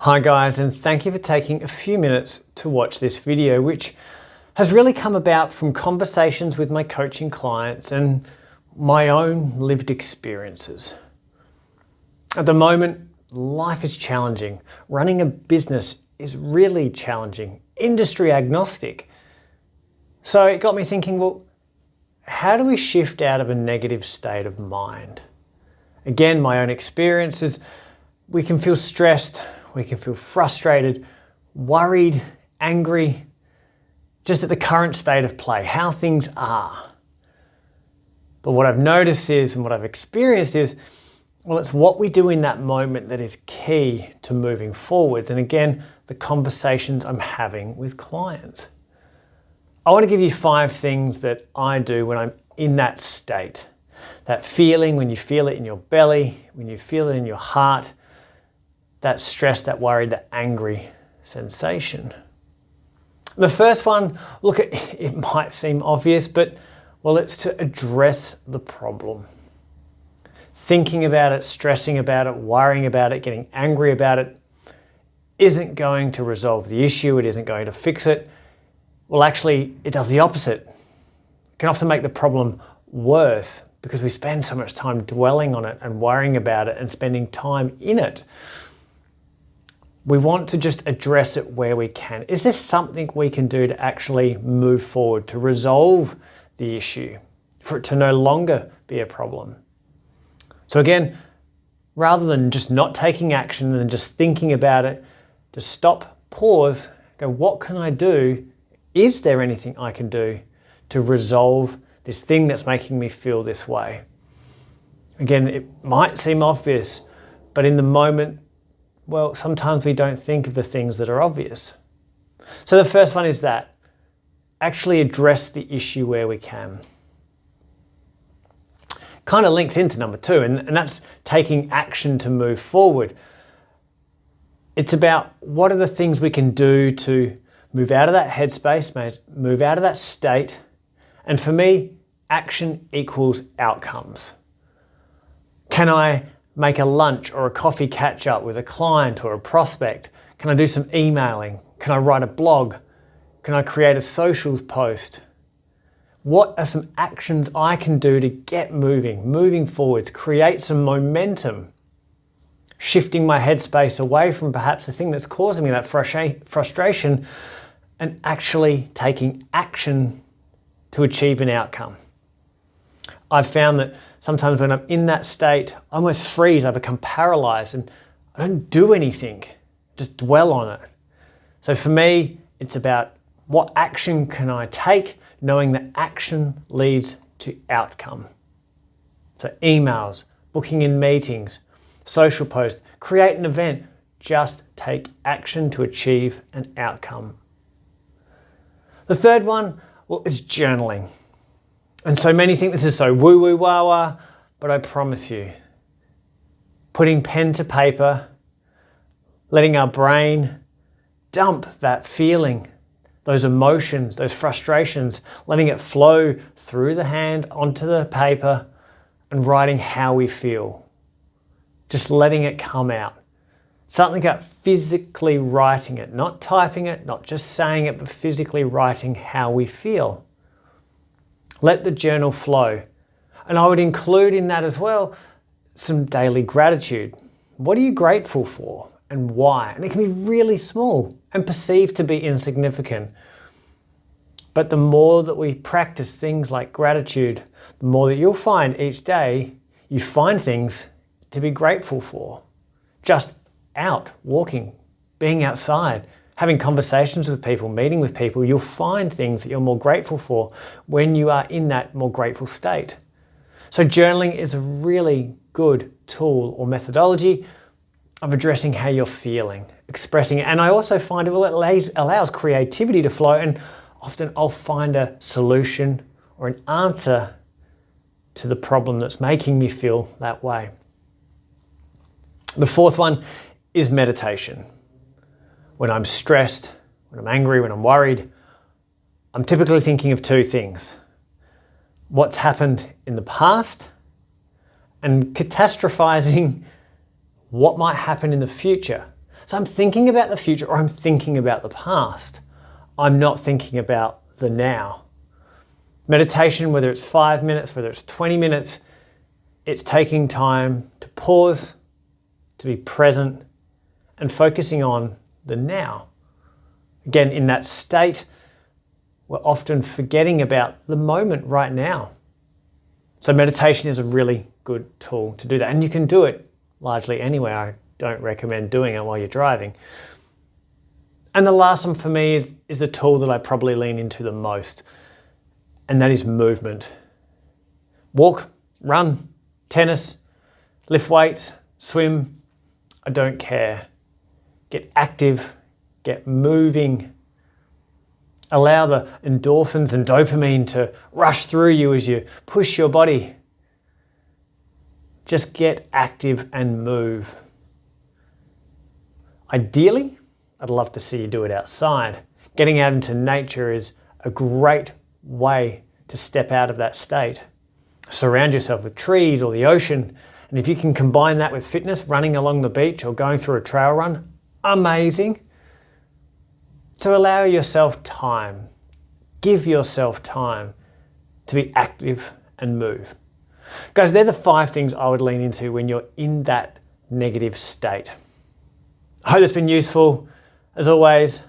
Hi guys, and thank you for taking a few minutes to watch this video, which has really come about from conversations with my coaching clients and my own lived experiences. At the moment, life is challenging. Running a business is really challenging, industry agnostic. So it got me thinking, well, how do we shift out of a negative state of mind? Again, my own experience is we can feel stressed, we can feel frustrated, worried, angry, just at the current state of play, how things are. But what I've noticed is, and what I've experienced is, well, it's what we do in that moment that is key to moving forwards. And again, the conversations I'm having with clients. I want to give you 5 things that I do when I'm in that state. That feeling, when you feel it in your belly, when you feel it in your heart, that stress, that worry, that angry sensation. The first one, look, it might seem obvious, but well, it's to address the problem. Thinking about it, stressing about it, worrying about it, getting angry about it isn't going to resolve the issue. It isn't going to fix it. Well, actually, it does the opposite. It can often make the problem worse because we spend so much time dwelling on it and worrying about it and spending time in it. We want to just address it where we can. Is there something we can do to actually move forward, to resolve the issue, for it to no longer be a problem? So again, rather than just not taking action and just thinking about it, just stop, pause, go, what can I do? Is there anything I can do to resolve this thing that's making me feel this way? Again, it might seem obvious, but in the moment, well, sometimes we don't think of the things that are obvious. So the first one is that. Actually address the issue where we can. Kind of links into number 2, and that's taking action to move forward. It's about what are the things we can do to move out of that headspace, move out of that state. And for me, action equals outcomes. Can I make a lunch or a coffee catch up with a client or a prospect? Can I do some emailing? Can I write a blog? Can I create a socials post? What are some actions I can do to get moving forward, to create some momentum, shifting my headspace away from perhaps the thing that's causing me that frustration and actually taking action to achieve an outcome. I've found that sometimes when I'm in that state, I almost freeze, I become paralyzed and I don't do anything, just dwell on it. So for me, it's about what action can I take, knowing that action leads to outcome. So emails, booking in meetings, social posts, create an event, just take action to achieve an outcome. The third one, well, is journaling. And so many think this is so woo-woo wah-wah, but I promise you, putting pen to paper, letting our brain dump that feeling, those emotions, those frustrations, letting it flow through the hand onto the paper and writing how we feel. Just letting it come out. Something about physically writing it, not typing it, not just saying it, but physically writing how we feel. Let the journal flow. And I would include in that as well some daily gratitude. What are you grateful for and why? And it can be really small and perceived to be insignificant. But the more that we practice things like gratitude, the more that you'll find each day you find things to be grateful for. Just out, walking, being outside, having conversations with people, meeting with people, you'll find things that you're more grateful for when you are in that more grateful state. So journaling is a really good tool or methodology of addressing how you're feeling, expressing it. And I also find it allows creativity to flow, and often I'll find a solution or an answer to the problem that's making me feel that way. The fourth one is meditation. When I'm stressed, when I'm angry, when I'm worried, I'm typically thinking of 2 things. What's happened in the past and catastrophizing what might happen in the future. So I'm thinking about the future or I'm thinking about the past. I'm not thinking about the now. Meditation, whether it's 5 minutes, whether it's 20 minutes, it's taking time to pause, to be present, and focusing on the now. Again, in that state, we're often forgetting about the moment right now. So meditation is a really good tool to do that. And you can do it largely anywhere. I don't recommend doing it while you're driving. And the last one for me is the tool that I probably lean into the most, and that is movement. Walk, run, tennis, lift weights, swim, I don't care. Get active, get moving. Allow the endorphins and dopamine to rush through you as you push your body. Just get active and move. Ideally, I'd love to see you do it outside. Getting out into nature is a great way to step out of that state. Surround yourself with trees or the ocean, and if you can combine that with fitness, running along the beach or going through a trail run, amazing. To allow yourself time, give yourself time to be active and move. Guys, they're the 5 things I would lean into when you're in that negative state. I hope it's been useful. As always,